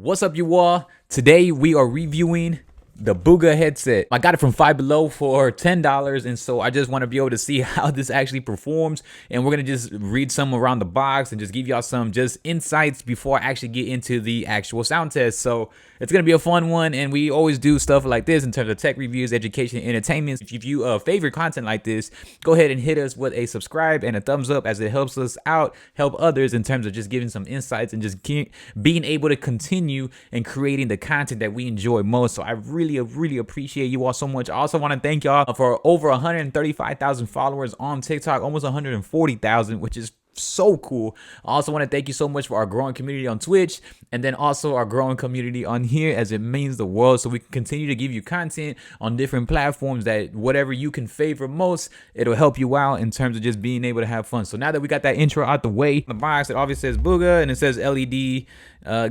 What's up, you all? Today we are reviewing the BUGHA headset. I got it from Five Below for $10, and so I just want to be able to see how this actually performs. And we're gonna just read some around the box and just give y'all some just insights before I actually get into the actual sound test. So it's gonna be a fun one, and we always do stuff like this in terms of tech reviews, education, and entertainment. If you favorite content like this, go ahead and hit us with a subscribe and a thumbs up, as it helps us out, help others in terms of just giving some insights and just being able to continue and creating the content that we enjoy most. So I really appreciate you all so much. I also want to thank y'all for over 135,000 followers on TikTok, almost 140,000, which is so cool. I also want to thank you so much for our growing community on Twitch, and then also our growing community on here, as it means the world. So we can continue to give you content on different platforms that whatever you can favor most, it'll help you out in terms of just being able to have fun. So now that we got that intro out the way, the box, it obviously says BUGHA and it says LED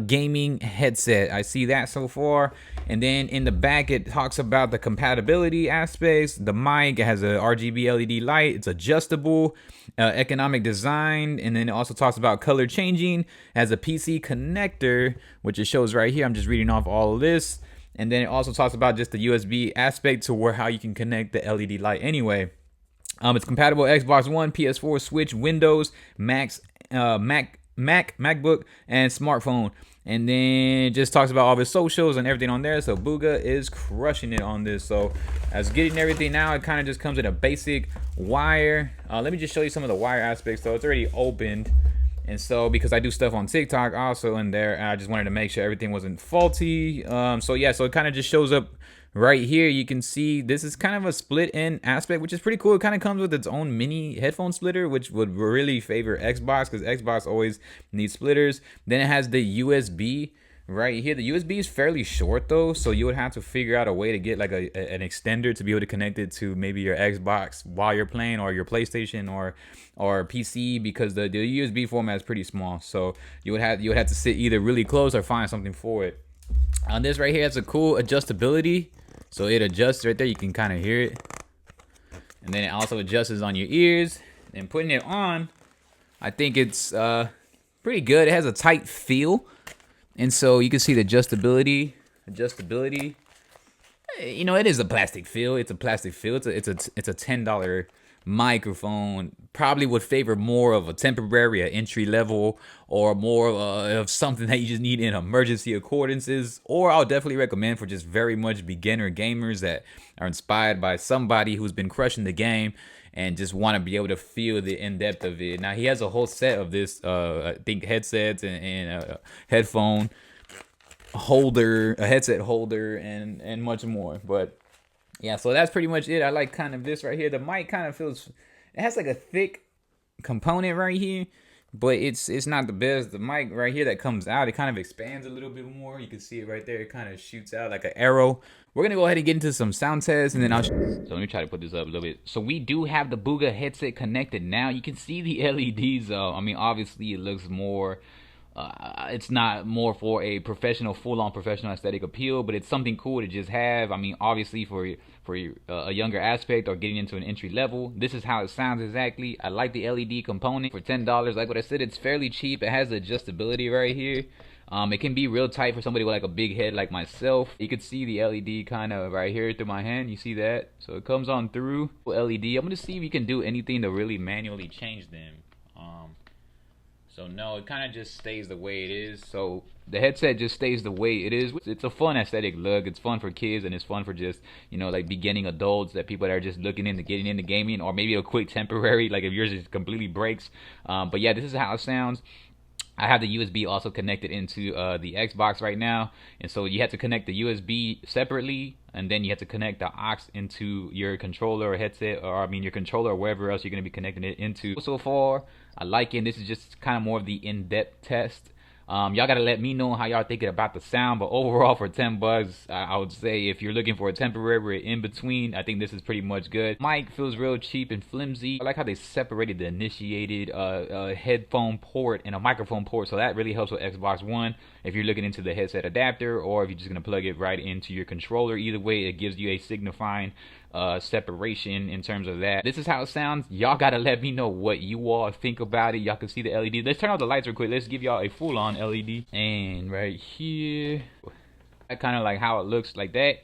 gaming headset. I see that so far. And then in the back, it talks about the compatibility aspects. The mic, it has a RGB LED light. It's adjustable, economic design. And then it also talks about color changing. It has a PC connector, which it shows right here. I'm just reading off all of this. And then it also talks about just the USB aspect to where how you can connect the LED light anyway. It's compatible Xbox One, PS4, Switch, Windows, MacBook, and smartphone. And then it just talks about all the socials and everything on there. So BUGHA is crushing it on this. So as getting everything now, it kind of just comes in a basic wire. Let me just show you some of the wire aspects. So it's already opened. And so because I do stuff on TikTok also in there, and I just wanted to make sure everything wasn't faulty. So yeah, so it kind of just shows up right here. You can see this is kind of a split in aspect, which is pretty cool. It kind of comes with its own mini headphone splitter, which would really favor Xbox, because Xbox always needs splitters. Then it has the USB right here. The USB is fairly short though, so you would have to figure out a way to get like an extender to be able to connect it to maybe your Xbox while you're playing, or your PlayStation or PC, because the USB format is pretty small. So you would have to sit either really close or find something for it. On this right here, it's a cool adjustability. So it adjusts right there. You can kind of hear it. And then it also adjusts on your ears. And putting it on, I think it's pretty good. It has a tight feel. And so you can see the adjustability. You know, it is a plastic feel. It's a plastic feel. It's a $10 microphone. Probably would favor more of a temporary, an entry level, or more of something that you just need in emergency accordances. Or I'll definitely recommend for just very much beginner gamers that are inspired by somebody who's been crushing the game and just want to be able to feel the in-depth of it. Now he has a whole set of this, I think headsets and a headphone holder, a headset holder, and much more. But yeah, so that's pretty much it. I like kind of this right here. The mic kind of feels, it has like a thick component right here, but it's not the best. The mic right here that comes out, it kind of expands a little bit more. You can see it right there. It kind of shoots out like an arrow. We're gonna go ahead and get into some sound tests, and then so let me try to put this up a little bit. So we do have the BUGHA headset connected now. You can see the LEDs. I mean, obviously it looks more. It's not more for a professional, full-on professional aesthetic appeal, but it's something cool to just have. I mean, obviously for a younger aspect or getting into an entry level, this is how it sounds exactly. I like the LED component for $10. Like what I said, it's fairly cheap. It has the adjustability right here. It can be real tight for somebody with like a big head like myself. You can see the LED kind of right here through my hand. You see that? So it comes on through LED. I'm gonna see if you can do anything to really manually change them. So no, it kind of just stays the way it is. So the headset just stays the way it is. It's a fun aesthetic look. It's fun for kids, and it's fun for just, you know, like beginning adults, that people that are just looking into getting into gaming, or maybe a quick temporary, like if yours just completely breaks. But yeah, this is how it sounds. I have the USB also connected into the Xbox right now, and so you have to connect the USB separately, and then you have to connect the aux into your controller or headset, or I mean your controller or wherever else you're going to be connecting it into. So far, I like it. This is just kind of more of the in-depth test. Y'all gotta let me know how y'all thinking about the sound, but overall for $10, I would say if you're looking for a temporary in between, I think this is pretty much good. Mic feels real cheap and flimsy. I like how they separated the initiated headphone port and a microphone port, so that really helps with Xbox One if you're looking into the headset adapter, or if you're just gonna plug it right into your controller. Either way, it gives you a signifying separation in terms of that. This is how it sounds. Y'all gotta let me know what you all think about it. Y'all can see the LED. Let's turn off the lights real quick. Let's give y'all a full-on LED. And right here, I kind of like how it looks like that.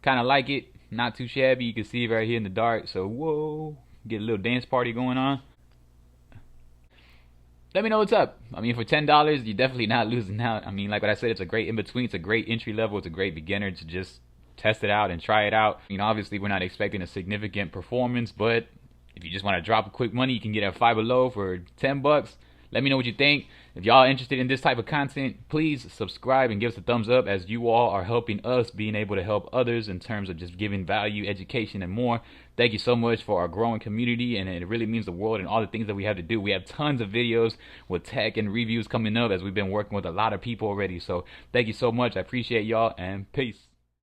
Kind of like it. Not too shabby. You can see it right here in the dark. So whoa, get a little dance party going on. Let me know what's up. I mean, for $10, you're definitely not losing out. I mean, like what I said, it's a great in-between. It's a great entry level. It's a great beginner to just test it out and try it out. You know, obviously we're not expecting a significant performance, but if you just want to drop a quick money, you can get a Five Below for 10 bucks. Let me know what you think. If y'all are interested in this type of content, please subscribe and give us a thumbs up, as you all are helping us being able to help others in terms of just giving value, education, and more. Thank you so much for our growing community, and it really means the world and all the things that we have to do. We have tons of videos with tech and reviews coming up, as we've been working with a lot of people already. So thank you so much. I appreciate y'all, and peace.